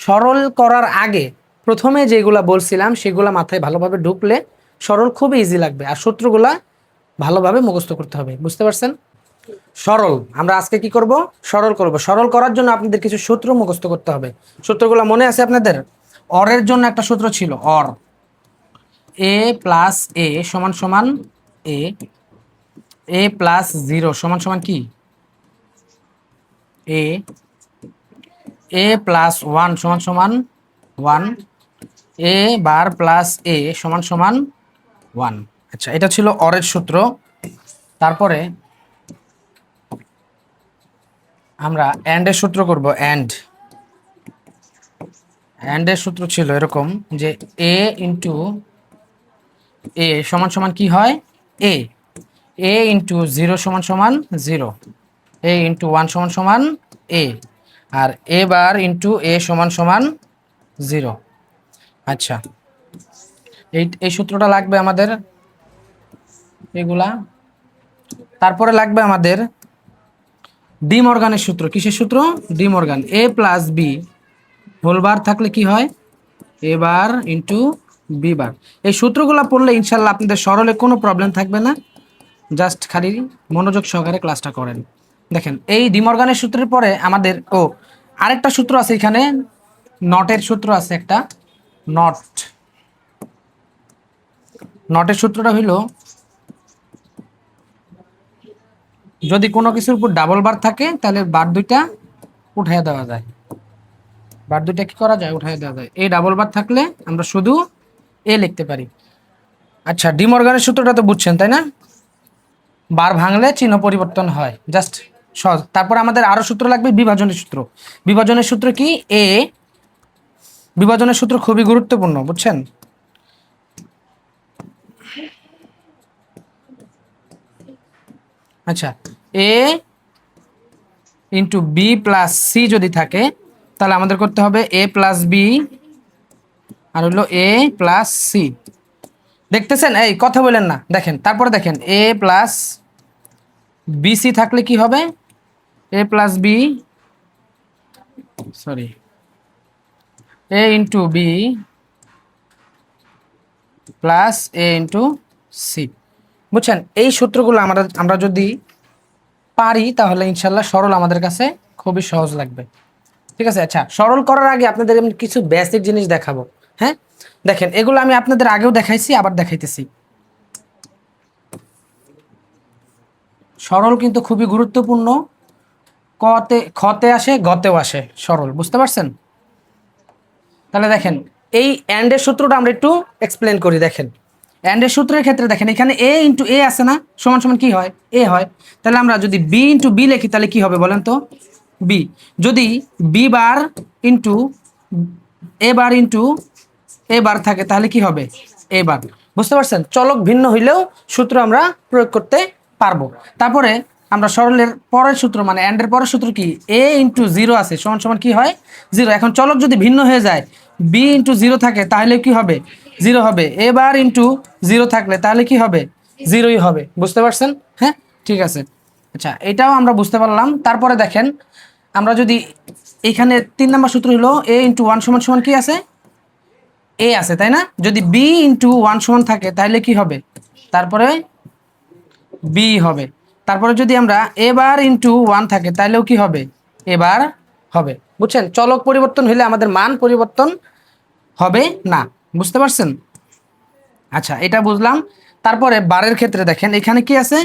সরল করার আগে প্রথমে যেগুলা বলছিলাম সেগুলা মাথায় ভালোভাবে ঢুকলে সরল খুব ইজি লাগবে, আর সূত্রগুলা ভালোভাবে মুখস্থ করতে হবে। বুঝতে পারছেন? সরল আমরা আজকে কি করব? সরল করব। সরল করার জন্য আপনাদের কিছু সূত্র মুখস্থ করতে হবে। সূত্রগুলো মনে আছে আপনাদের? অরের জন্য একটা সূত্র ছিল, অর, এ প্লাস এ সমান সমান এ, এ প্লাস 0 সমান সমান কি এ, এ প্লাস 1 সমান সমান 1, এ বার প্লাস এ সমান সমান 1। আচ্ছা, এটা ছিল অরের সূত্র। তারপরে আমরা অ্যান্ডের সূত্র করব। অ্যান্ডের সূত্র ছিল এরকম যে এ ইন্টু এ সমান সমান কি হয় এ, এ ইন্টু 0 সমান সমান 0, এ ইন্টু 1 সমান সমান এ, আর এ বার ইন্টু এ সমান সমান 0। আচ্ছা, এই এই সূত্রটা লাগবে আমাদের এগুলা। তারপরে লাগবে আমাদের ডি মর্গানের সূত্র। কিসের সূত্র? De Morgan. A plus B whole bar থাকলে কি হয় এ বার ইন্টু বি বার। এই সূত্রগুলো পড়লে ইনশাল্লাহ আপনাদের সরলে কোনো প্রবলেম থাকবে না। জাস্ট খালি মনোযোগ সহকারে ক্লাসটা করেন। দেখেন, এই ডি মর্গানের সূত্রের পরে আমাদের আরেকটা সূত্র আছে এখানে, নটের সূত্র আছে একটা। নটের সূত্রটা হইল যদি কোনো কিছুর উপর ডাবল বার থাকে তাহলে বার দুইটা উঠাইয়া দেওয়া যায়। বার দুইটা কি করা যায়? উঠাইয়া দেওয়া যায়। এই ডাবল বার থাকলে আমরা শুধু এ লিখতে পারি। আচ্ছা, ডি মর্গানের সূত্রটা তো বুঝছেন তাই না? বার ভাঙলে চিহ্ন পরিবর্তন হয়, জাস্ট সহজ। তারপর আমাদের আরো সূত্র লাগবে, বিভাজনের সূত্র। বিভাজনের সূত্র কি? বিভাজনের সূত্র খুবই গুরুত্বপূর্ণ, বুঝছেন? আচ্ছা, এ ইন্টু বি প্লাস সি যদি থাকে তাহলে আমাদের করতে হবে এ প্লাস বি আর হলো এ প্লাস সি। দেখতেছেন? এই কথা বলেন না, দেখেন। তারপরে দেখেন এ প্লাস বিসি থাকলে কি হবে? এ প্লাস বি, সরি, এ ইন্টু বি প্লাস এ ইন্টু সি। বুঝছেন? এই সূত্রগুলো আমরা যদি পারি তাহলে ইনশাল্লাহ সরল আমাদের কাছে খুবই সহজ লাগবে। ঠিক আছে? আচ্ছা, সরল করার আগে আপনাদের আমি কিছু বেসিক জিনিস দেখাবো। হ্যাঁ, দেখেন, এগুলো আমি আপনাদের আগেও দেখাইছি, আবার দেখাইতেছি। সরল কিন্তু খুবই গুরুত্বপূর্ণ। খতে আসে, গতেও আসে সরল। বুঝতে পারছেন? তাহলে দেখেন, এই অ্যান্ডের সূত্রটা আমরা একটু এক্সপ্লেন করি। দেখেন, অ্যান্ডের সূত্রের ক্ষেত্রে দেখেন এখানে এ ইন্টু এ আছে না, সমান সমান কি হয়? এ হয়। তাহলে আমরা যদি বি ইন্টু বি লিখি তাহলে কি হবে বলেন তো? বি। যদি বি বার ইন্টু এ বার ইন্টু এ বার থাকে তাহলে কি হবে? এ বার। বুঝতে পারছেন? চলক ভিন্ন হইলেও সূত্র আমরা প্রয়োগ করতে পারবো। তারপরে আমরা সরলের পরের সূত্র মানে অ্যান্ডের পরের সূত্র কি? এ ইন্টু 0 আছে সমান সমান কি হয়? 0। এখন চলক যদি ভিন্ন হয়ে যায়, বি ইন্টু 0 থাকে তাহলে কি হবে? 0 হবে। এ বার ইন্টু 0 থাকলে তাহলে কি হবে? 0ই হবে। বুঝতে পারছেন? হ্যাঁ, ঠিক আছে। আচ্ছা, এটাও আমরা বুঝতে পারলাম। তারপরে দেখেন, আমরা যদি এখানে 3 নম্বর সূত্র হলো এ ইন্টু 1 সমান সমান কি আছে? এ আছে, তাই না? যদি বি ইন্টু 1 সমান থাকে তাহলে কি হবে? তারপরে বি হবে। তারপরে যদি আমরা এ বার ইন্টু 1 থাকে তাহলেও কি হবে? এবার হবে। বুঝছেন? চলক পরিবর্তন হলে আমাদের মান পরিবর্তন হবে না। বুঝতে পারছেন? আচ্ছা, এটা বুঝলাম। তারপরে বারের ক্ষেত্রে দেখেন এখানে কি আছে?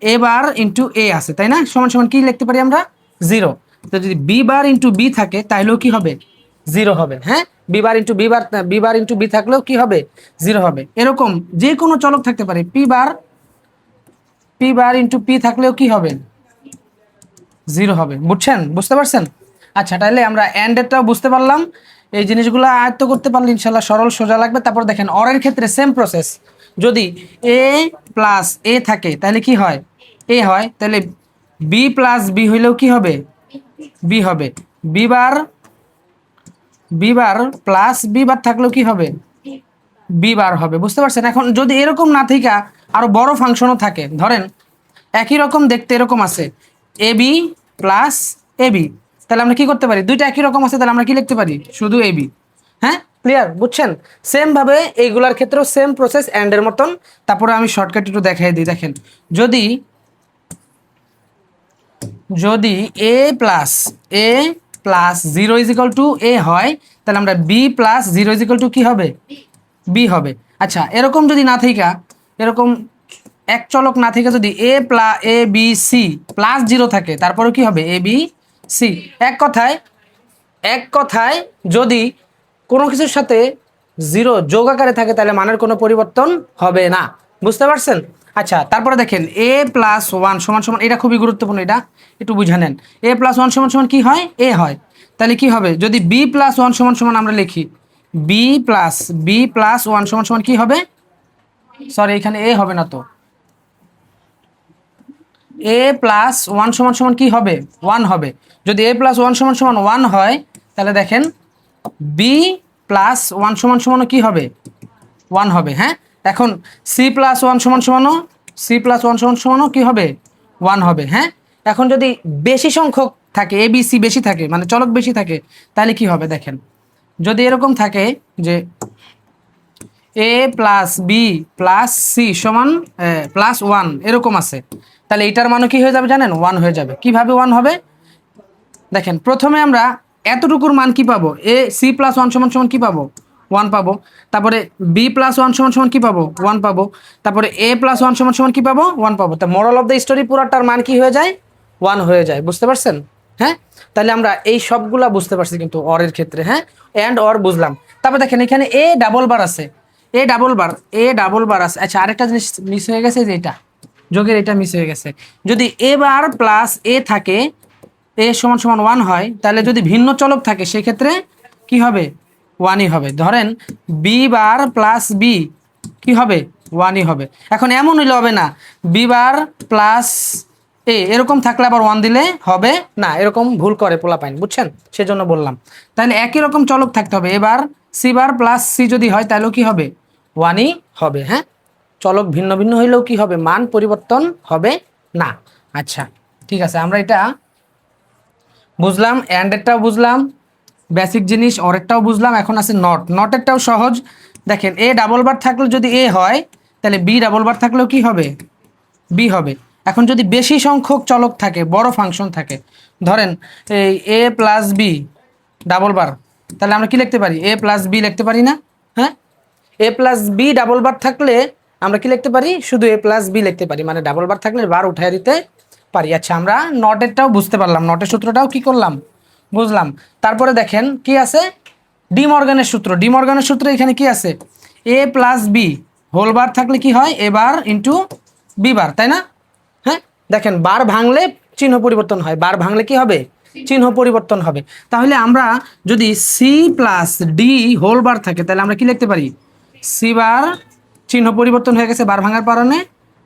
এ বার ইন্টু এ আছে, তাই না? সমান সমান কি লিখতে পারি আমরা? 0। তো যদি বি বার ইন্টু বি থাকে তাহলেও কি হবে? 0 হবে। হ্যাঁ, বি বার ইন্টু বি থাকলেও কি হবে? 0 হবে। এরকম যে কোনো চলক থাকতে পারে। পি বার ইন্টু পি থাকলেও কি হবে? 0 হবে। বুঝছেন? বুঝতে পারছেন? আচ্ছা, তাহলে আমরা অ্যান্ডেরটাও বুঝতে পারলাম। এই জিনিসগুলো আয়ত্ত করতে পারলে ইনশাল্লাহ সরল সোজা লাগবে। তারপর দেখেন অরের ক্ষেত্রে সেম প্রসেস। যদি এ প্লাস এ থাকে তাহলে কি হয়? এ হয়। তাহলে বি প্লাস বি হইলেও কি হবে? বি হবে। B bar plus B bar থাকলেও কি হবে? বি বার হবে। বুঝতে পারছেন? এখন যদি এরকম না থেকে আরো বড় ফাংশনও থাকে, ধরেন একই রকম দেখতে এরকম আছে A B plus A B, তাহলে আমরা কি করতে পারি, দুইটা একই রকম আছে, তাহলে আমরা কি লিখতে পারি, শুধু এ বি। হ্যাঁ, ক্লিয়ার, বুঝছেন? সেম ভাবে এইগুলার ক্ষেত্রেও সেম প্রসেস অ্যান্ড এর মতন। তারপরে আমি শর্টকাট একটু দেখাই দিই। দেখেন, যদি যদি A plus 0 is equal to A হয়, তাহলে আমরা B plus 0 is equal to কি হবে, বি হবে। আচ্ছা, এরকম যদি না থাকা, এরকম এক চলক না থেকে যদি এ বি সি প্লাস 0 থাকে, তারপরে কি হবে, এ বি সি। এক কথায় যদি কোনো কিছুর সাথে 0 যোগ আকারে থাকে, তাহলে মানের কোনো পরিবর্তন হবে না। বুঝতে পারছেন? আচ্ছা, তারপরে দেখেন এ প্লাস 1 সমান সমান, এটা খুবই গুরুত্বপূর্ণ, এটা একটু বুঝে নেন। এ প্লাস 1 সমান সমান কি হয়, এ হয়। তাহলে কি হবে, যদি বি প্লাস 1 সমান সমান আমরা লিখি, বি প্লাস 1 সমান সমান কি হবে, সরি এখানে এ হবে না তো, এ প্লাস 1 সমান সমান কি হবে, 1 হবে। যদি এ প্লাস 1 সমান সমান 1 হয়, তাহলে দেখেন বি প্লাস 1 সমান সমানও কি হবে, 1 হবে। হ্যাঁ, এখন সি প্লাস 1 সমান সমানও কি হবে, 1 হবে। হ্যাঁ, এখন যদি বেশি সংখ্যক থাকে, এ বি সি বেশি থাকে, মানে চলক বেশি থাকে, তাহলে কি হবে, দেখেন যদি এরকম থাকে যে এ প্লাস বি প্লাস সি সমান প্লাস 1 এরকম আছে, তাহলে এটার মানও কি হয়ে যাবে জানেন, 1 হয়ে যাবে। কিভাবে 1 হবে, দেখেন প্রথমে আমরা এতটুকুর মান কি পাবো, এ সি প্লাস 1 সমান সমান কি পাবো, 1 পাবো। তারপরে বি প্লাস 1 সমান সমান কি পাবো, 1 পাবো। তারপরে এ প্লাস 1 সমান সমান কি পাবো, 1 পাবো। তা মোরাল অফ দ্য স্টোরি, পুরাটার মান কি হয়ে যায়, 1 হয়ে যায়। বুঝতে পারছেন? হ্যাঁ, তাহলে আমরা এই সবগুলা বুঝতে পারছি কিন্তু অরের ক্ষেত্রে। হ্যাঁ, অ্যান্ড অর বুঝলাম। তারপর দেখেন এখানে এ ডাবল বার আছে, এ ডাবল বার আছে। আচ্ছা, আরেকটা জিনিস মিস হয়ে গেছে, যে এটা যোগের, এটা মিস হয়ে গেছে। যদি এ বার প্লাস এ থাকে, এ সমান সমান 1 হয়, তাহলে যদি ভিন্ন চলক থাকে সেক্ষেত্রে কি হবে, 1ই হবে। ধরেন বি বার প্লাস বি কি হবে, 1ই হবে। এখন এমন হইলে হবে না, বি বার প্লাস এ এরকম থাকলে আবার 1 দিলে হবে না, এরকম ভুল করে পোলাপাইন, বুঝছেন? সেজন্য বললাম। তাহলে একই রকম চলক থাকতে হবে। এবার সি বার প্লাস সি যদি হয়, তাহলেও কি হবে, 1ই হবে। হ্যাঁ, চলক ভিন্ন ভিন্ন হইলেও কি হবে, মান পরিবর্তন হবে না। আচ্ছা, ঠিক আছে, আমরা এটা বুঝলাম, অ্যান্ডেরটাও বুঝলাম, বেসিক জিনিস অরেরটাও বুঝলাম। এখন আছে নটেরটাও সহজ। দেখেন এ ডাবল বার থাকলে যদি এ হয়, তাহলে বি ডাবল বার থাকলেও কি হবে, বি হবে। এখন যদি বেশি সংখ্যক চলক থাকে, বড় ফাংশন থাকে, ধরেন এই এ প্লাস বি ডাবল বার, তাহলে আমরা কি লিখতে পারি, এ প্লাস বি লিখতে পারি না? হ্যাঁ, এ প্লাস বি ডাবল বার থাকলে আমরা কি লিখতে পারি, শুধু এ প্লাস বি লিখতে পারি, মানে ডাবল বার থাকলে বার উঠাই দিতে পারি। আচ্ছা, আমরা নটেরটাও বুঝতে পারলাম, নটের সূত্রটাও কি করলাম, বুঝলাম। তারপরে দেখেন কি আছে, ডি মর্গানের সূত্র এখানে কি আছে, এ প্লাস বি হোল বার থাকলে কি হয়, এ বার ইন্টু বি বার, তাই না? হ্যাঁ, দেখেন বার ভাঙলে চিহ্ন পরিবর্তন হয়, বার ভাঙলে কি হবে, চিহ্ন পরিবর্তন হবে। তাহলে আমরা যদি C plus D whole bar থাকে, তাহলে আমরা কি লিখতে পারি, সি বার চিহ্ন পরিবর্তন হয়ে গেছে বার ভাঙার কারণে,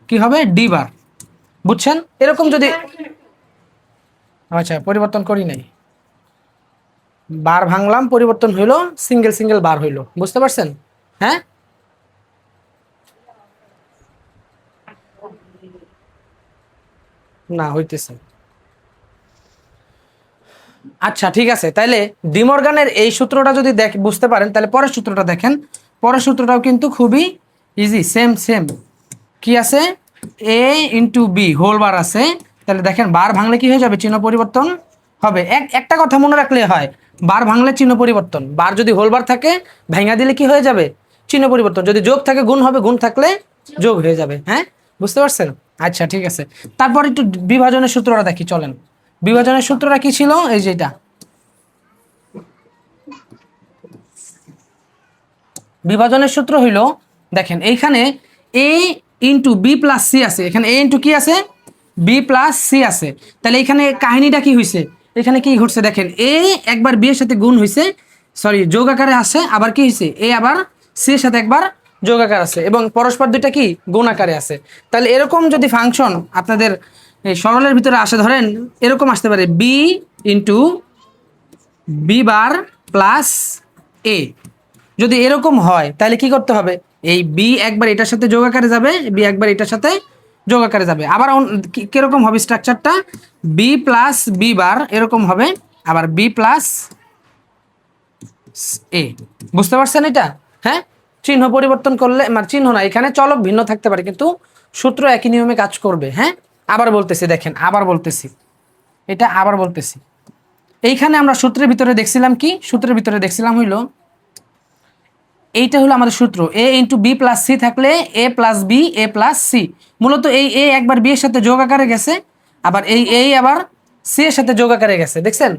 কি হবে, ডি বার। বুঝছেন? এরকম যদি, আচ্ছা পরিবর্তন করি নাই, বার ভাঙলাম, পরিবর্তন হইলো, সিঙ্গেল সিঙ্গেল বার হইলো। বুঝতে পারছেন? হ্যাঁ, না হইতেছে। আচ্ছা, ঠিক আছে, তাইলে ডিমর্গানের এই সূত্রটা যদি বুঝতে পারেন, তাহলে পরের সূত্রটা দেখেন। পরের সূত্রটাও কিন্তু খুবই ইজি, সেম কি আছে, এ ইন্টু বি হোল বার আছে। তাহলে দেখেন বার ভাঙলে কি হয়ে যাবে, চিহ্ন পরিবর্তন হবে। একটা কথা মনে রাখলে হয়, বার ভাঙলে চিহ্ন পরিবর্তন, বার যদি হোল বার থাকে ভাঙা দিলে কি হয়ে যাবে, চিহ্ন পরিবর্তন। যদি যোগ থাকে গুণ হবে, গুণ থাকলে যোগ হয়ে যাবে। হ্যাঁ, বুঝতে পারছেন? আচ্ছা, ঠিক আছে, তারপর একটু বিভাজনের সূত্রটা দেখি, চলেন। বিভাজনের সূত্রটা কি ছিল, এই যে এটা বিভাজনের সূত্র হইল, দেখেন এইখানে এ ইন্টু বি প্লাস সি আছে, এখানে এ ইন্টু কি আছে, বি প্লাস সি আছে। তাহলে এখানে কাহিনীটা কি হয়েছে, এখানে কি ঘটছে, দেখেন এ একবার বি এর সাথে গুণ হয়েছে, সরি যোগ আকারে আসে, আবার কি হয়েছে, এ আবার সি এর সাথে একবার যোগ আকার আছে, এবং পরস্পর দুইটা কি গুণ আকারে আছে। তাহলে এরকম যদি ফাংশন আপনাদের এই সরলের ভিতরে আসে, ধরেন এরকম আসতে পারে, B into B bar plus A, যদি এরকম হয় তাহলে কি করতে হবে, এই বি একবার এটার সাথে যোগ আকারে যাবে, বি একবার এটার সাথে যোগ আকারে যাবে। আবার কিরকম হবে স্ট্রাকচারটা, বি প্লাস বি বার এরকম হবে, আবার বি প্লাস এ। বুঝতে পারছেন এটা? হ্যাঁ, চিহ্ন পরিবর্তন করলে মানে চিহ্ন না, এখানে চলক ভিন্ন থাকতে পারে কিন্তু সূত্র একই নিয়মে কাজ করবে। হ্যাঁ, আবার বলতেছি, দেখেন আবার বলতেছি, এটা আবার বলতেছি। এইখানে আমরা সূত্রের ভিতরে দেখছিলাম কি, সূত্রের ভিতরে দেখছিলাম হইলো এইটা হলো আমাদের সূত্র, এ ইন্টু বি প্লাস সি থাকলে এ plus B A plus C. মূলত এই এ একবার বি এর সাথে যোগ আকারে গেছে, আবার এই আবার সি এর সাথে যোগ আকারে গেছে। দেখছেন,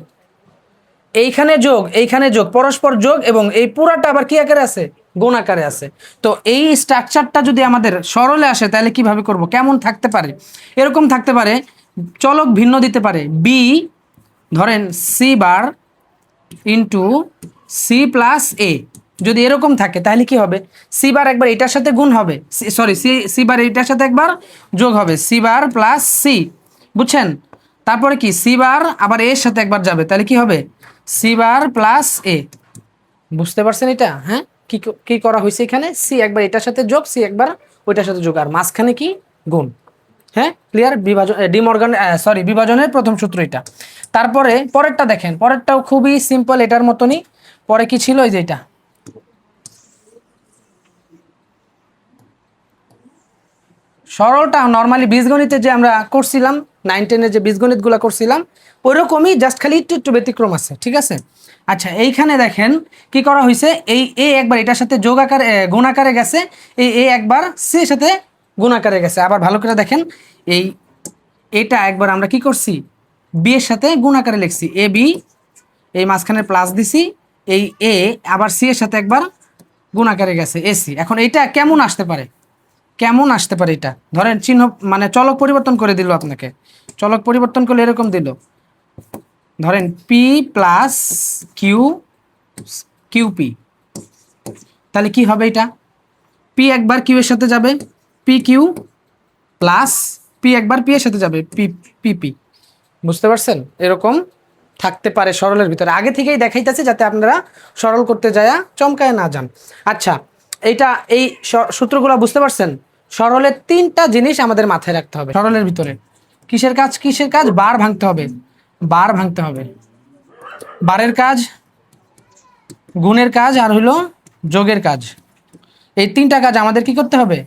এইখানে যোগ এইখানে যোগ, পরস্পর যোগ, এবং এই পুরাটা আবার কি আকারে আছে, গুণ আকারে আছে। তো এই স্ট্রাকচারটা যদি আমাদের সরলে আসে তাহলে কিভাবে করব, কেমন থাকতে পারে? এরকম থাকতে পারে, চলক ভিন্ন দিতে পারে, বি ধরেন C bar into C plus A. যদি এরকম থাকে তাহলে কি হবে, সি বার একবার এটার সাথে গুণ হবে, সরি সি বার এটার সাথে একবার যোগ হবে, সি বার প্লাস সি। বুঝছেন? তারপরে কি সি বার আবার এর সাথে একবার যাবে, তাহলে কি হবে, সি বার প্লাস এ। বুঝতে পারছেন এটা? হ্যাঁ, কি কি করা হয়েছে এখানে, সি একবার এটার সাথে যোগ, সি একবার ওইটার সাথে যোগ, আর মাঝখানে কি গুণ। হ্যাঁ, ক্লিয়ার? বিভাজন ডিমর্গান সরি বিভাজনের প্রথম সূত্র এটা। তারপরে পরেরটা দেখেন, পরেরটাও খুবই সিম্পল, এটার মতনই। পরে কি ছিল, এই যে এটা সরলটা নর্মালি বীজগণিতে যে আমরা করছিলাম 9-10-এর যে বীজগণিতগুলো করছিলাম ওইরকমই, জাস্ট খালি একটু একটু ব্যতিক্রম আছে, ঠিক আছে? আচ্ছা, এইখানে দেখেন কি করা হয়েছে, এই এ একবার এটার সাথে যোগ আকারে গুণ আকারে গেছে, এই এ একবার সি এর সাথে গুণ আকারে গেছে। আবার ভালো করে দেখেন, এই এটা একবার আমরা কি করছি, বি এর সাথে গুণ আকারে লিখছি, এ বি, এই মাঝখানে প্লাস দিছি, এই এ আবার সি এর সাথে একবার গুণ আকারে গেছে, এসি। এখন এটা কেমন আসতে পারে, কেমন আসতে পারে এটা, ধরেন চিহ্ন মানে চলক পরিবর্তন করে দিল আপনাকে, চলক পরিবর্তন করলে এরকম দিল, ধরেন পি প্লাস কিউ কিউপি। তাহলে কি হবে এটা, পি একবার কিউ এর সাথে যাবে, পি কিউ, প্লাস পি একবার পি এর সাথে যাবে, পি পি পি। বুঝতে পারছেন? এরকম থাকতে পারে সরলের ভিতরে, আগে থেকেই দেখাইতেছে যাতে আপনারা সরল করতে যায় চমকায় না যান। আচ্ছা, এইটা এই সূত্রগুলো বুঝতে পারছেন? সরলের 3টা জিনিস আমাদের মাথায় রাখতে হবে সরলের ভিতরে। কিসের কাজ, কিসের কাজ, বার ভাঙতে হবে, বার ভাঙতে হবে, বারের কাজ, গুণের কাজ, আর হলো যোগের কাজ। এই 3টা কাজ আমাদের কি করতে হবে,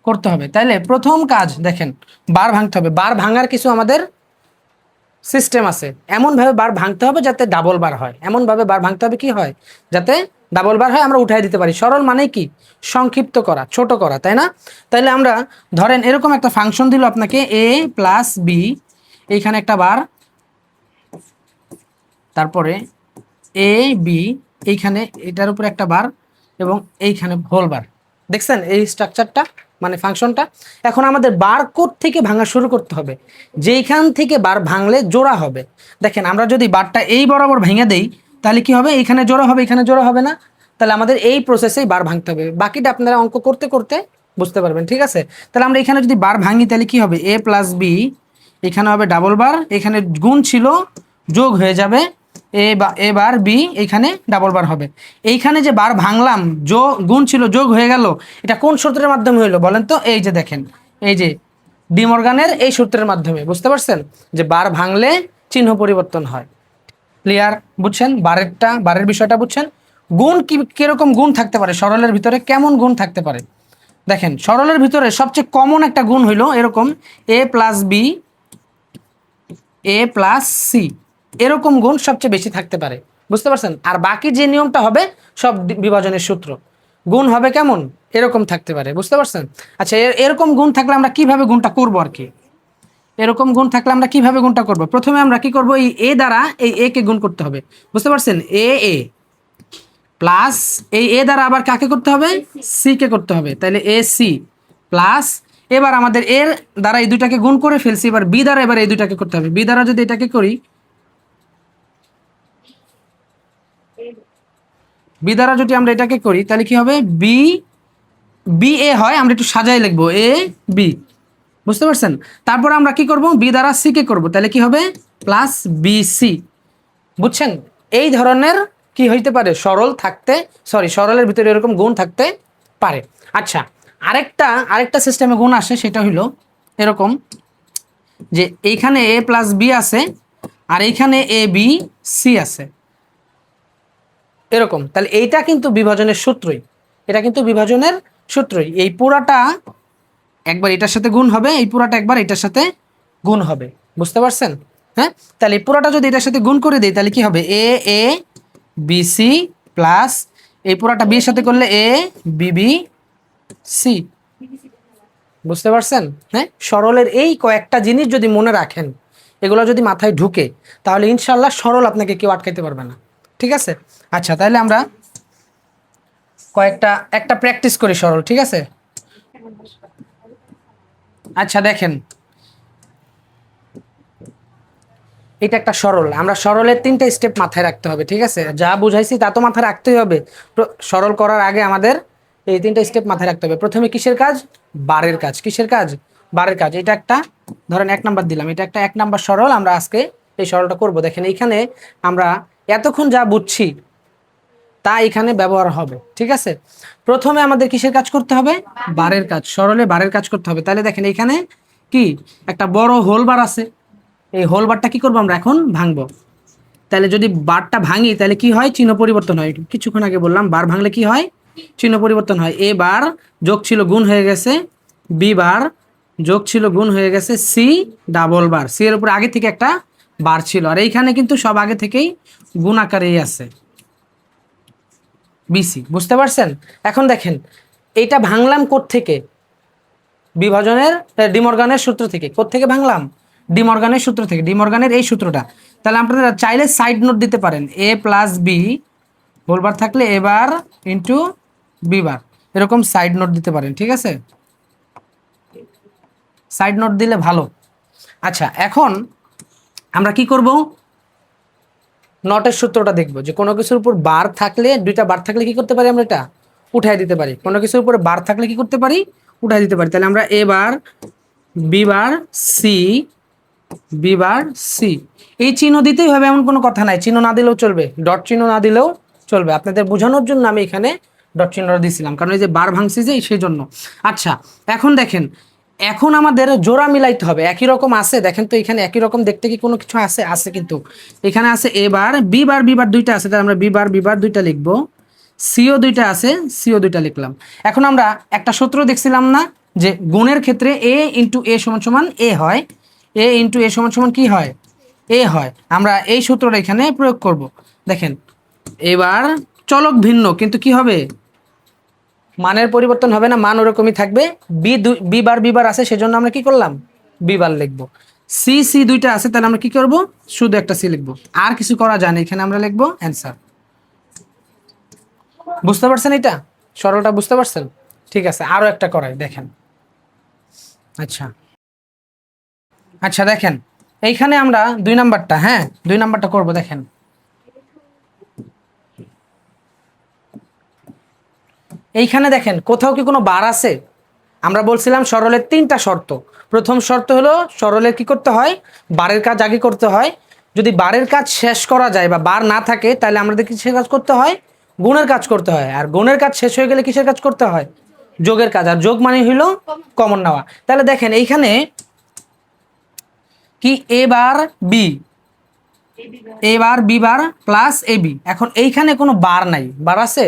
করতে হবে। তাইলে প্রথম কাজ দেখেন, বার ভাঙতে হবে। বার ভাঙার কিছু আমাদের সিস্টেম আছে, এমনভাবে বার ভাঙতে হবে যাতে ডাবল বার হয়, এমনভাবে বার ভাঙতে হবে কি হয়, যাতে ডাবল বার হয়, আমরা উঠাই দিতে পারি। সরল মানে কি, সংক্ষিপ্ত করা, ছোট করা, তাই না? তাইলে আমরা ধরেন এরকম একটা ফাংশন দিল আপনাকে, এ প্লাস বি, এইখানে একটা বার, তারপরে এ বি, এইখানে এটার উপরে একটা বার, এবং এইখানে হোল বার। দেখছেন এই স্ট্রাকচারটা, মানে ফাংশনটা। এখন আমাদের বার কোড থেকে ভাঙা শুরু করতে হবে, যেইখান থেকে বার ভাঙলে জোড়া হবে। দেখেন আমরা যদি বারটা এই বরাবর ভেঙে দেই তাহলে কি হবে, এখানে জোড়া হবে, এখানে জোড়া হবে না। তাহলে আমাদের এই প্রসেসেই বার ভাঙতে হবে, বাকিটা আপনারা অঙ্ক করতে করতে বুঝতে পারবেন, ঠিক আছে? তাহলে আমরা এখানে যদি বার ভাঙি তাহলে কি হবে, এ প্লাস বি, এখানে হবে ডাবল বার, এখানে গুণ ছিল যোগ হয়ে যাবে, এ বার বি, এইখানে ডাবল বার হবে। এইখানে যে বার ভাঙলাম, গুণ ছিল যোগ হয়ে গেল, এটা কোন সূত্রের মাধ্যমে হইলো বলেন তো? এই যে দেখেন, এই যে ডিমর্গানের এই সূত্রের মাধ্যমে। বুঝতে পারছেন যে বার ভাঙলে চিহ্ন পরিবর্তন হয়। ক্লিয়ার? বুঝছেন বারেরটা, বারের বিষয়টা বুঝছেন? গুণ কি কিরকম গুণ থাকতে পারে সরলের ভিতরে, কেমন গুণ থাকতে পারে দেখেন। সরলের ভিতরে সবচেয়ে কমন একটা গুণ হইলো এরকম, এ plus B A plus C, এরকম গুণ সবচেয়ে বেশি থাকতে পারে। বুঝতে পারছেন? আর বাকি যে নিয়মটা হবে সব বিভাজনের সূত্র, গুণ হবে কেমন, এরকম থাকতে পারে। বুঝতে পারছেন? আচ্ছা, এরকম গুণ থাকলে আমরা কিভাবে গুণটা করব আর কি, এরকম গুণ থাকলে আমরা কিভাবে গুণটা করব? প্রথমে আমরা কি করব, এই এ দ্বারা এই এ কে গুণ করতে হবে। বুঝতে পারছেন? এ এ প্লাস এই এ দ্বারা আবার কাকে করতে হবে, সি কে করতে হবে, তাহলে এ সি প্লাস, এবার আমাদের এর দ্বারা এই দুটাকে গুণ করে ফেলছি, এবার বি দ্বারা এবার এই দুটাকে করতে হবে। বি দ্বারা যদি এটাকে করি, বি দ্বারা যদি আমরা এটাকে করি তাহলে কি হবে, বি বি এ হয়, আমরা একটু সাজাই লিখবো এ বি। বুঝতে পারছেন? তারপর আমরা কি করব, বি দ্বারা সি কে করব, তাহলে কি হবে প্লাস বি সি। বুঝছেন? এই ধরনের কি হইতে পারে, সরল থাকতে, সরি সরলের ভিতরে এরকম গুণ থাকতে পারে। আচ্ছা, আরেকটা সিস্টেমে গুণ আসে, সেটা হইলো এরকম যে এইখানে এ প্লাস বি আছে, আর এইখানে এ বি সি আছে এরকম। তাহলে এইটা কিন্তু বিভাজনের সূত্রই, এটা কিন্তু বিভাজনের সূত্রই। এই পুরাটা একবার এটার সাথে গুণ হবে, এই পুরাটা একবার এটার সাথে গুণ হবে, বুঝতে পারছেন? হ্যাঁ, তাহলে এই পুরাটা যদি এটার সাথে গুণ করে দিই তাহলে কি হবে, এ এ বি সি প্লাস এই পুরাটা বির সাথে করলে এ বি বি সি, বুঝতে পারছেন? হ্যাঁ, সরলের এই কয়েকটা জিনিস যদি মনে রাখেন, এগুলো যদি মাথায় ঢুকে, তাহলে ইনশাল্লাহ সরল আপনাকে কেউ আটকাইতে পারবে না। ঠিক আছে? আচ্ছা, তাহলে আমরা একটা প্র্যাকটিস করি সরল, ঠিক আছে? আচ্ছা দেখেন, এটা একটা সরল, আমরা সরলের 3টা স্টেপ মাথায় রাখতে হবে, ঠিক আছে? যা বুঝাইছি তা তো মাথায় রাখতেই হবে। সরল করার আগে আমাদের এই 3টা স্টেপ মাথায় রাখতে হবে। প্রথমে কিসের কাজ? বারের কাজ। কিসের কাজ? বারের কাজ। এটা একটা, ধরেন 1 নাম্বার দিলাম, এটা একটা 1 নাম্বার সরল। আমরা আজকে এই সরলটা করব। দেখেন এইখানে আমরা এতক্ষণ যা বুঝছি তা এখানে ব্যবহার হবে, ঠিক আছে? প্রথমে আমাদের কিসের কাজ করতে হবে? বারের কাজ। সরলে বারের কাজ করতে হবে। তাহলে দেখেন এইখানে কি একটা বড় হোল বার আছে, এই হোল বারটা কি করবো আমরা এখন? ভাঙবো। তাহলে যদি বারটা ভাঙি তাহলে কি হয়? চিহ্ন পরিবর্তন হয়। কিছুক্ষণ আগে বললাম বার ভাঙলে কি হয়? চিহ্ন পরিবর্তন হয়। এ বার যোগ ছিল গুণ হয়ে গেছে বি বার, যোগ ছিল গুণ হয়ে গেছে সি ডাবল বার। সি এর উপর আগে থেকে একটা বার ছিল, আর এইখানে কিন্তু সব আগে থেকেই গুণ আকারেই আছে বিসি, বুঝতে পারছেন? এখন দেখেন এইটা ভাঙলাম থেকে বিভাজনের ডিমর্গানের সূত্র থেকে। কোত্থেকে ভাঙলাম? ডিমর্গানের সূত্র থেকে, ডিমর্গানের এই সূত্রটা। তাহলে আপনারা চাইলে সাইড নোট দিতে পারেন, এ প্লাস বি হোলবার থাকলে এবার ইন্টু বি বার, এরকম সাইড নোট দিতে পারেন, ঠিক আছে? সাইড নোট দিলে ভালো। আচ্ছা, এখন আমরা কি করব? নটের সূত্রটা দেখব, যে কোনো কিছুর উপর বার থাকলে, 2টা বার থাকলে কি করতে পারি আমরা? এটা উঠাই দিতে পারি। কোনো কিছুর উপরে বার থাকলে কি করতে পারি? উঠাই দিতে পারি। তাহলে আমরা A bar B bar C, B bar C, এই চিহ্ন দিতেই হবে এমন কোনো কথা নাই। চিহ্ন না দিলেও চলবে, ডট চিহ্ন না দিলেও চলবে। আপনাদের বোঝানোর জন্য আমি এখানে ডট চিহ্নটা দিয়েছিলাম, কারণ এই যে বার ভাঙছি যে সেই জন্য। আচ্ছা, এখন দেখেন, এখন আমাদের জোড়া মিলাইতে হবে। একই রকম আছে, দেখেন তো এখানে একই রকম দেখতে কি কোনো কিছু আছে? আছে, কিন্তু এখানে আছে এ বার বি বার, বি বার 2টা আছে, তাহলে আমরা বি বার 2টা লিখবো। সিও 2টা আছে, সিও 2টা লিখলাম। এখন আমরা একটা সূত্র দেখছিলাম না, যে গুণের ক্ষেত্রে এ ইন্টু এ সমান সমান এ হয়, এ ইন্টু এ সমান সমান কি হয়? এ হয়। আমরা এই সূত্রটা এখানে প্রয়োগ করব। দেখেন এবার চলক ভিন্ন, কিন্তু কি হবে? মানের পরিবর্তন হবে না, মান ওরকমই থাকবে। বি বার আছে, সেজন্য আমরা কি করলাম? বি বার লিখবো। সি 2টা আছে, তাহলে আমরা কি করব? শুধু একটা সি লিখবো, আর কিছু করা যায় না। এখানে আমরা লিখবো অ্যান্সার। বুঝতে পারছেন? এটা সরলটা বুঝতে পারছেন? ঠিক আছে, আরো একটা করাই, দেখেন। আচ্ছা আচ্ছা, দেখেন এইখানে আমরা 2 নাম্বারটা, হ্যাঁ 2 নাম্বারটা করব। দেখেন এইখানে দেখেন কোথাও কি কোনো বার আছে? আমরা বলছিলাম সরলের 3টা শর্ত। প্রথম শর্ত হলো সরলের কি করতে হয়? বারের কাজ আগে করতে হয়। যদি বারের কাজ শেষ করা যায় বা বার না থাকে, তাহলে আমাদের কিসের কাজ করতে হয়? গুণের কাজ করতে হয়। আর গুণের কাজ শেষ হয়ে গেলে কিসের কাজ করতে হয়? যোগের কাজ। আর যোগ মানে হইল কমন নেওয়া। তাহলে দেখেন এইখানে কি এ bar B, A bar B bar plus A B. এখন এইখানে কোনো বার নাই, বার আছে?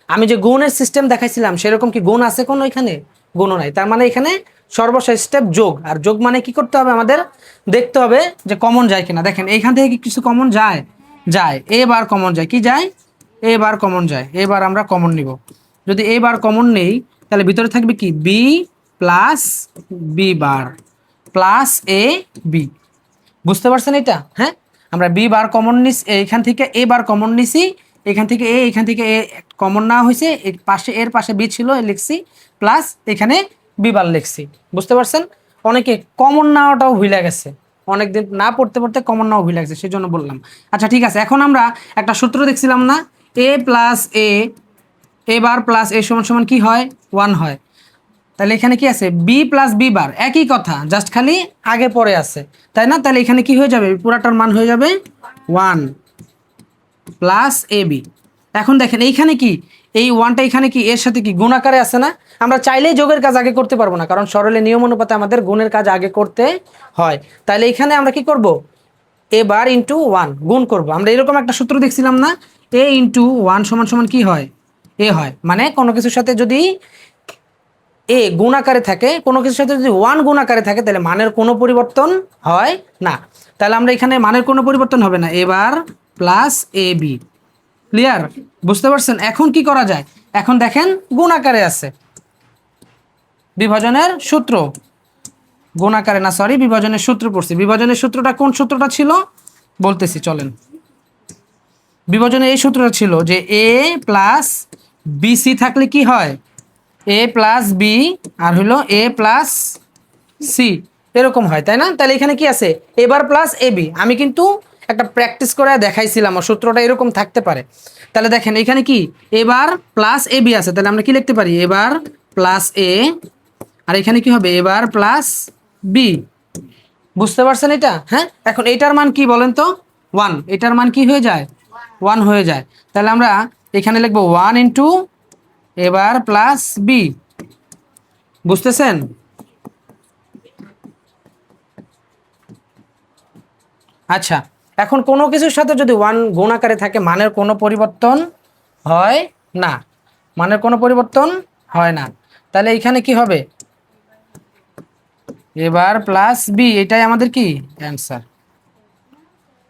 আমি যে গুণের সিস্টেম দেখাইছিলাম সেরকম কি গুণ আছে কোনো? এখানে গুণও নাই। তার মানে এখানে সর্বশেষ স্টেপ যোগ। আর যোগ মানে কি করতে হবে? আমাদের দেখতে হবে যে কমন যায় কিনা। দেখেন এইখান থেকে কি কিছু কমন যায়? যায়। এ বার কমন যায়, কি যায়? এ বার কমন যায়। এবার আমরা কমন নিব। যদি এ বার কমন নেই তাহলে ভিতরে থাকবে কি? B plus B bar plus A B. বুঝতে পারছেন এটা? হ্যাঁ, আমরা বি বার কমন নিস, এইখান থেকে এ বার কমন নিছি, এখান থেকে এ কমন নেওয়া হয়েছে, পাশে এর পাশে বি ছিল লিখছি, প্লাস এখানে বি বার লিখছি। বুঝতে পারছেন? অনেকে কমন নেওয়াটাও ভুলে গেছে, অনেকদিন না পড়তে পড়তে কমন নেওয়া ভুলে গেছে, সেই জন্য বললাম। আচ্ছা ঠিক আছে, এখন আমরা একটা সূত্র দেখছিলাম না, এ প্লাস এ বার প্লাস এ সমান সমান কি হয়? 1 হয়। তাহলে এখানে কি আছে? বি প্লাস বি বার, একই কথা, জাস্ট খালি আগে পরে আছে, তাই না? তাহলে এখানে কি হয়ে যাবে? পুরাটার মান হয়ে যাবে 1 প্লাস এ বি। এখন দেখেন এইখানে কি, এই 1টা এখানে কি এর সাথে কি গুণ আকারে আছে না? আমরা চাইলেই যোগের কাজ আগে করতে পারবো না, কারণ সরলের নিয়ম অনুপাতে আমাদের গুণের কাজ আগে করতে হয়। তাহলে এখানে আমরা কি করব? এ বার ইন্টু ওয়ান গুণ করব। আমরা এরকম একটা সূত্র দেখছিলাম না, এ ইন্টু ওয়ান সমান সমান কি হয়, এ হয়। মানে কোনো কিছুর সাথে যদি এ গুণ আকারে থাকে, কোনো কিছুর সাথে যদি ওয়ান গুণ আকারে থাকে, তাহলে মানের কোনো পরিবর্তন হয় না। তাহলে আমরা এখানে মানের কোনো পরিবর্তন হবে না, এবার প্লাস এ বি। ক্লিয়ার? বুঝতে পারছেন? এখন কি করা যায়, এখন দেখেন গুণ আকারে আছে, বিভাজনের সূত্র, গুণ আকারে না, সরি, বিভাজনের সূত্র পড়ছি। বিভাজনের সূত্রটা কোন সূত্রটা ছিল বলতেছি, চলেন। বিভাজনের এই সূত্রটা ছিল যে এ প্লাস বিসি থাকলে কি হয়, এ প্লাস বি আর হলো এ প্লাস সি, এরকম হয়, তাই না? তাহলে এখানে কি আছে, এবার প্লাস এ বি। আমি কিন্তু একটা প্র্যাকটিস করে দেখাইছিলাম, সূত্রটা এরকম থাকতে পারে। তাহলে দেখেন এখানে কি এবার প্লাস এ বি আছে, তাহলে আমরা কি লিখতে পারি, এবার প্লাস এ, আর এখানে কি হবে, এবার প্লাস বি। বুঝতে পারছেন এটা? হ্যাঁ, এখন এটার মান কি বলেন তো, ওয়ান। এটার মান কি হয়ে যায়, ওয়ান হয়ে যায়। তাহলে আমরা এখানে লিখবো ওয়ান ইন্টু এবার প্লাস বি। বুঝতেছেন? আচ্ছা, এখন কোনো কিছুর সাথে যদি ওয়ান গুণ আকারে থাকে, মানের কোনো পরিবর্তন হয় না, মানের কোনো পরিবর্তন হয় না। তাহলে এখানে কি হবে, এবার প্লাস বি, এটাই আমাদের কি অ্যান্সার।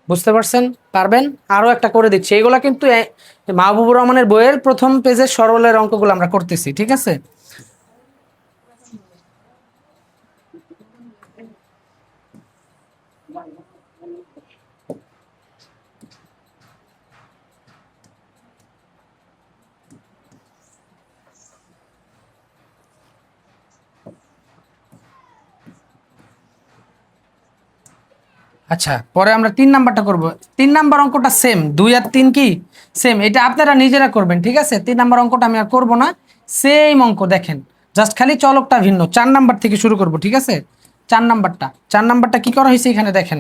বুঝতে পারছেন? পারবেন? আরও একটা করে দিচ্ছি, এগুলা কিন্তু মাহবুবুর রহমানের বইয়ের প্রথম পেজের সরলের অঙ্কগুলো আমরা করতেছি, ঠিক আছে? আচ্ছা, পরে আমরা 3 নাম্বারটা করব। 3 নাম্বার অঙ্কটা সেম, 2 আর 3 কি সেম, এটা আপনারা নিজেরা করবেন, ঠিক আছে? 3 নাম্বার অঙ্কটা আমি আর করব না, সেম অঙ্ক দেখেন, জাস্ট খালি চলকটা ভিন্ন। 4 নাম্বার থেকে শুরু করব, ঠিক আছে? 4 নাম্বারটা কি করা হয়েছে এখানে দেখেন,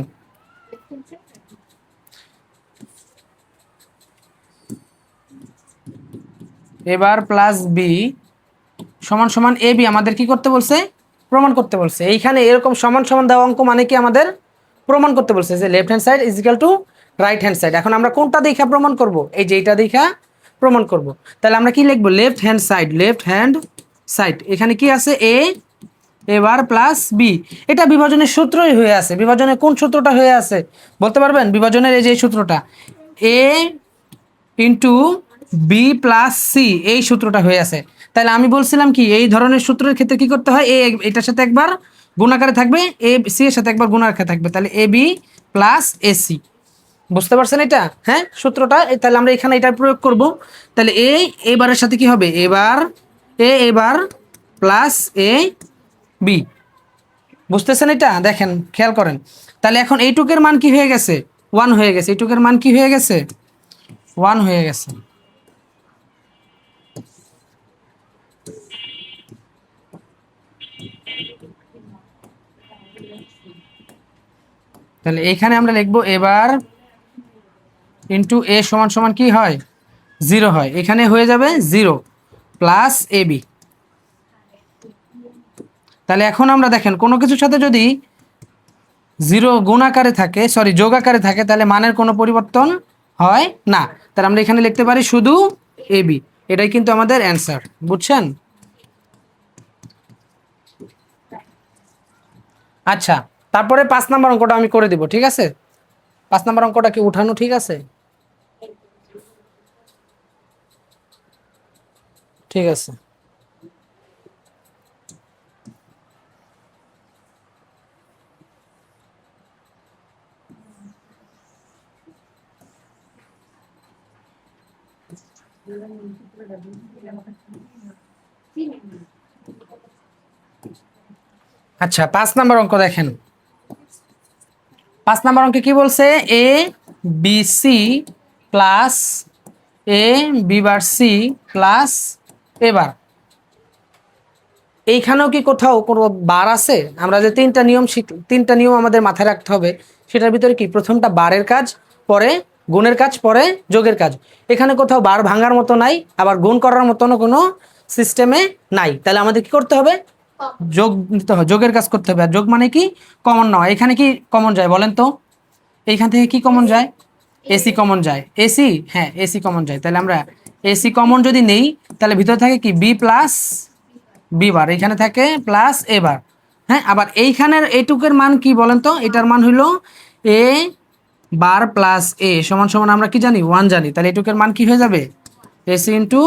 এবার প্লাস বি সমান সমান এ বি আমাদের কি করতে বলছে, প্রমাণ করতে বলছে। এইখানে এরকম সমান সমান দেওয়া অঙ্ক মানে কি আমাদের প্রমাণ করতে বলছে যে left hand side is equal to right hand side. এখন আমরা কোনটা দেখা প্রমাণ করব, এই যে এটা দেখা প্রমাণ করব। তাহলে আমরা কি লিখবো, left hand side, left hand side, এখানে কি আছে এ এবার প্লাস বি। এটা বিভাজনের সূত্রই হয়ে আছে। বিভাজনের কোন সূত্রটা হয়ে আছে বলতে পারবেন? বিভাজনের এই যে সূত্রটা, এ ইন্টু বি প্লাস সি, এই সূত্রটা হয়ে আছে। তাহলে আমি বলছিলাম কি, এই ধরনের সূত্রের ক্ষেত্রে কি করতে হয়, এটার সাথে একবার গুণাকারে থাকবে, এ সি এর সাথে একবার গুণাকারে থাকবে, তাহলে A B plus A C. বুঝতে পারছেন এটা? হ্যাঁ, সূত্রটা তাহলে আমরা এখানে এটা প্রয়োগ করব। তাহলে এবারের সাথে কি হবে, এবার এবার প্লাস এ বি। বুঝতেছেন এটা? দেখেন, খেয়াল করেন। তাহলে এখন এইটুকের মান কি হয়ে গেছে, ওয়ান হয়ে গেছে। এইটুকের মান কি হয়ে গেছে, ওয়ান হয়ে গেছে। তাহলে এখানে আমরা লিখবো এবার ইন্টু এ সমান সমান কি হয়, জিরো হয়। এখানে হয়ে যাবে জিরো প্লাস এ বি। তাহলে এখন আমরা দেখেন কোনো কিছুর সাথে যদি জিরো গুণ আকারে থাকে, সরি যোগ আকারে থাকে, তাহলে মানের কোনো পরিবর্তন হয় না। তাহলে আমরা এখানে লিখতে পারি শুধু এ বি। এটাই কিন্তু আমাদের অ্যান্সার। বুঝছেন? আচ্ছা, তারপরে 5 নাম্বার অঙ্কটা আমি করে দিব, ঠিক আছে? 5 নাম্বার অঙ্কটা কি উঠানো ঠিক আছে? ঠিক আছে। আচ্ছা, 5 নাম্বার অঙ্ক দেখেন। 5 নাম্বার অঙ্কে কি বলছে, A B C plus A B bar C plus এবার। এইখানেও কি কোথাও কোনো বার আছে? আমরা যে 3টা নিয়ম 3টা নিয়ম আমাদের মাথায় রাখতে হবে, সেটার ভিতরে কি প্রথমটা বারের কাজ, পরে গুণের কাজ, পরে যোগের কাজ। এখানে কোথাও বার ভাঙার মতো নাই, আবার গুণ করার মতনও কোনো সিস্টেমে নাই। তাহলে আমাদের কি করতে হবে, যোগ নিতে হবে, যোগের কাজ করতে হবে। আর যোগ মানে কি, কমন নেওয়া। এখানে কি কমন যায় বলেন তো, এইখান থেকে কি কমন যায়? এসি কমন যায়। এসি, হ্যাঁ এসি কমন যায়। তাহলে আমরা এসি কমন যদি নেই তাহলে ভিতরে থাকে কি বি প্লাস বি বার, এখানে থাকে প্লাস এ বার। হ্যাঁ, আবার এইখানের এইটুকের মান কি বলেন তো? এটার মান হইল এ বার প্লাস এ সমান সমান আমরা কি জানি? 1 জানি। তাহলে এইটুকের মান কি হয়ে যাবে? এসি ইন্টু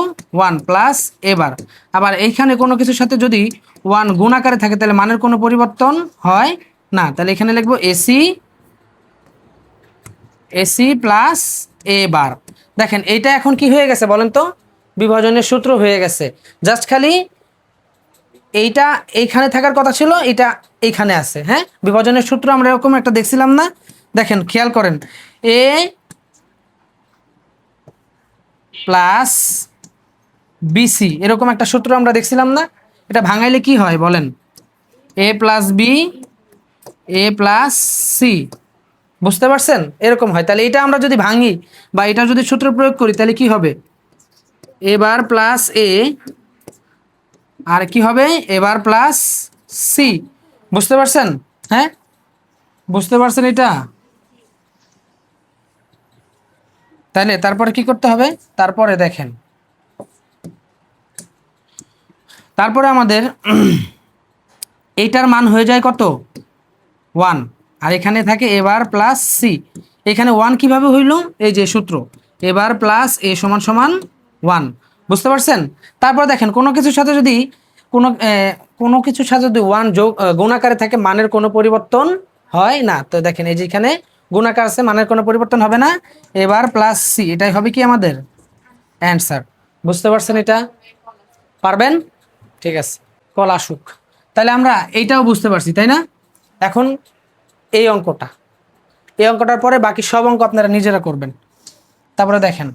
1 প্লাস এ বার। আবার এইখানে কোনো কিছুর সাথে যদি 1 গুণ আকারে থাকে তাহলে মানের কোনো পরিবর্তন হয় না। তাহলে এখানে লিখবো এসি, এসি প্লাস এ বার। দেখেন এইটা এখন কি হয়ে গেছে বলেন তো? বিভাজনের সূত্র হয়ে গেছে। জাস্ট খালি এইটা এইখানে থাকার কথা ছিল, এটা এইখানে আছে। হ্যাঁ, বিভাজনের সূত্র আমরা এরকম একটা দেখছিলাম না? দেখেন খেয়াল করেন, এ প্লাস বিসি এরকম একটা সূত্র আমরা দেখছিলাম না? এটা ভাঙাইলে কি হয় বলেন? এ প্লাস বি, এ প্লাস সি। বুঝতে পারছেন? এরকম হয়। তাহলে এটা আমরা যদি ভাঙি বা এটা যদি সূত্র প্রয়োগ করি তাহলে কি হবে? এ বার প্লাস এ, আর কি হবে? এ বার প্লাস সি। বুঝতে পারছেন? হ্যাঁ, বুঝতে পারছেন এটা? তাহলে তারপরে কি করতে হবে? তারপরে দেখেন, তারপরে আমাদের এইটার মান হয়ে যায় কত? 1। আর এখানে থাকে এ বার প্লাস সি। এখানে 1 কিভাবে হইল? এই যে সূত্র, এ বার প্লাস এ সমান সমান 1। বুঝতে পারছেন? তারপর দেখেন কোনো কিছুর সাথে যদি কোনো কোনো কিছুর সাথে যদি 1 যোগ গুণ আকারে থাকে মানের কোনো পরিবর্তন হয় না। তো দেখেন এই যে এখানে গুণ আকার আছে, মানের কোনো পরিবর্তন হবে না। এ বার প্লাস সি, এটাই হবে কি আমাদের অ্যান্সার। বুঝতে পারছেন এটা? পারবেন? ঠিক আছে, কল আসুক। তাহলে আমরা এইটাও বুঝতে পারছি, তাই না? এখন এই অঙ্কটা, এই অঙ্কটার পরে বাকি সব অঙ্ক আপনারা নিজেরা করবেন। তারপরে দেখেন,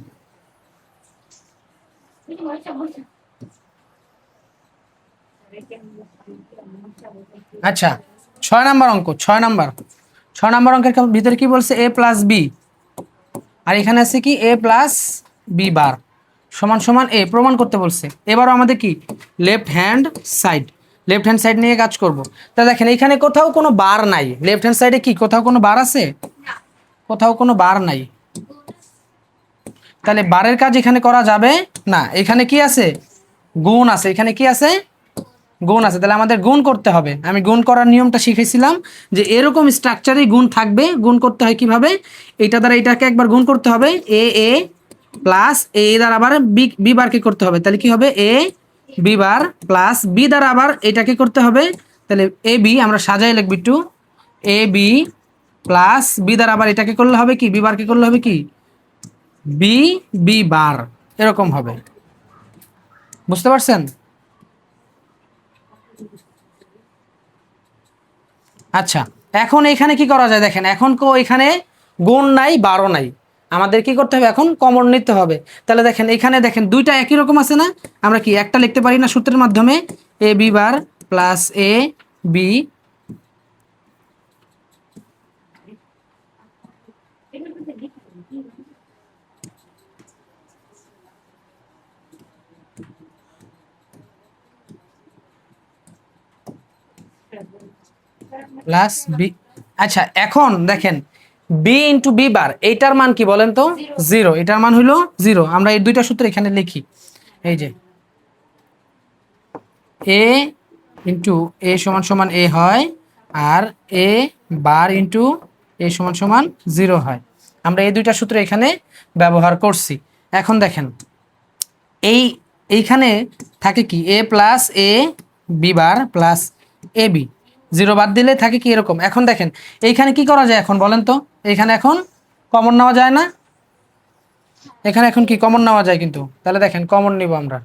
আচ্ছা 6 নাম্বার অঙ্ক, 6 নাম্বার অঙ্কের ভিতরে কি বলছে? এ প্লাস বি, আর এখানে আছে কি এ প্লাস বি বার সমান সমান এ প্রমাণ করতে বলছে। এবারও আমাদের কি left hand side, left hand side নিয়ে কাজ করব। তা দেখেন এখানে কোথাও কোনো বার নাই। লেফট হ্যান্ড সাইডে কি কোথাও কোনো বার আছে? কোথাও কোনো বার নাই। তাহলে বারের কাজ এখানে করা যাবে না। এখানে কি আছে? গুণ আছে। এখানে কি আছে? গুণ আছে। তাহলে আমাদের গুণ করতে হবে। আমি গুণ করার নিয়মটা শিখেছিলাম যে এরকম স্ট্রাকচারেই গুণ থাকবে। গুণ করতে হয় কিভাবে? এইটা দ্বারা এটাকে একবার গুণ করতে হবে, এ এ প্লাস এ দ্বারা আবার বি বি বারকে করতে হবে। তাহলে কি হবে? A B bar plus B দ্বারা আবার এটাকে করতে হবে। তাহলে এ বি আমরা সাজাই লিখবি two, A B plus B দ্বারা আবার এটাকে করলে হবে কি? বি বারকে করলে হবে কি? B B bar. এরকম হবে। বুঝতে পারছেন? আচ্ছা, এখন এখানে কি করা যায় দেখেন, এখন এখানে গুণ নাই, বারো নাই। আমাদের কি করতে হবে? এখন কমন নিতে হবে। তাহলে দেখেন এখানে দেখেন দুইটা একই রকম আছে না? আমরা কি একটা লিখতে পারি না সূত্রের মাধ্যমে? A B bar plus A B plus B. আচ্ছা এখন দেখেন বি ইন্টু বি বার, এইটার মান কি বলেন তো? 0। এটার মান হলো 0। আমরা এই দুইটা সূত্র এখানে লিখি। এই যে এ ইন্টু এ সমান সমান এ হয়, আর এ বার ইন্টু এ সমান সমান 0 হয়। আমরা এই দুইটা সূত্র এখানে ব্যবহার করছি। এখন দেখেন এইখানে থাকে কি এ plus A B bar plus A B, 0 বাদ দিলে থাকে কি এরকম। এখন দেখেন এইখানে কি করা যায় এখন বলেন তো? এইখানে এখন কমন নেওয়া যায় না? এখানে এখন কি কমন নেওয়া যায় কিন্তু? তাহলে দেখেন কমন নিব আমরা।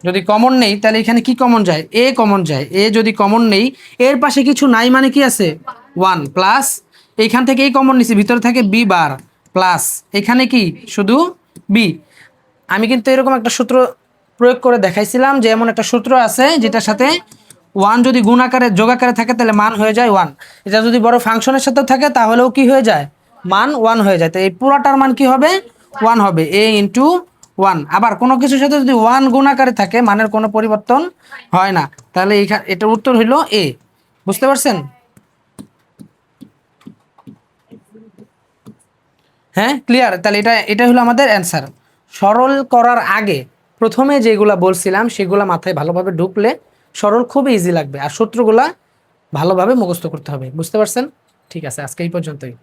যদি কমন নেই তাহলে এখানে কি কমন যায়? এ কমন যায়। এ যদি কমন নেই, এর পাশে কিছু নাই মানে কি আছে? 1 প্লাস এইখান থেকে এই কমন নিছি, ভিতরে থাকে বি বার প্লাস এখানে কি শুধু বি। আমি কিন্তু এরকম একটা সূত্র প্রয়োগ করে দেখাইছিলাম যে এমন একটা সূত্র আছে যেটার সাথে 1 যদি গুণ আকারে যোগ আকারে থাকে তাহলে মান হয়ে যায় 1। এটা যদি বড় ফাংশনের সাথেও থাকে তাহলেও কি হয়ে যায়? মান 1 হয়ে যায়। তো এই পুরাটার মান কি হবে? 1 হবে, এ ইন্টু 1। আবার কোনো কিছুর সাথে যদি 1 গুণ আকারে থাকে মানের কোনো পরিবর্তন হয় না। তাহলে এটার উত্তর হইল এ। বুঝতে পারছেন? হ্যাঁ ক্লিয়ার? তাহলে এটা হলো আমাদের অ্যান্সার। সরল করার আগে প্রথমে যেগুলা বলছিলাম সেগুলা মাথায় ভালোভাবে ঢুকলে সরল খুব ইজি লাগবে, আর সূত্রগুলা ভালোভাবে মুখস্থ করতে হবে। বুঝতে পারছেন? ঠিক আছে, আজকে এই পর্যন্তই।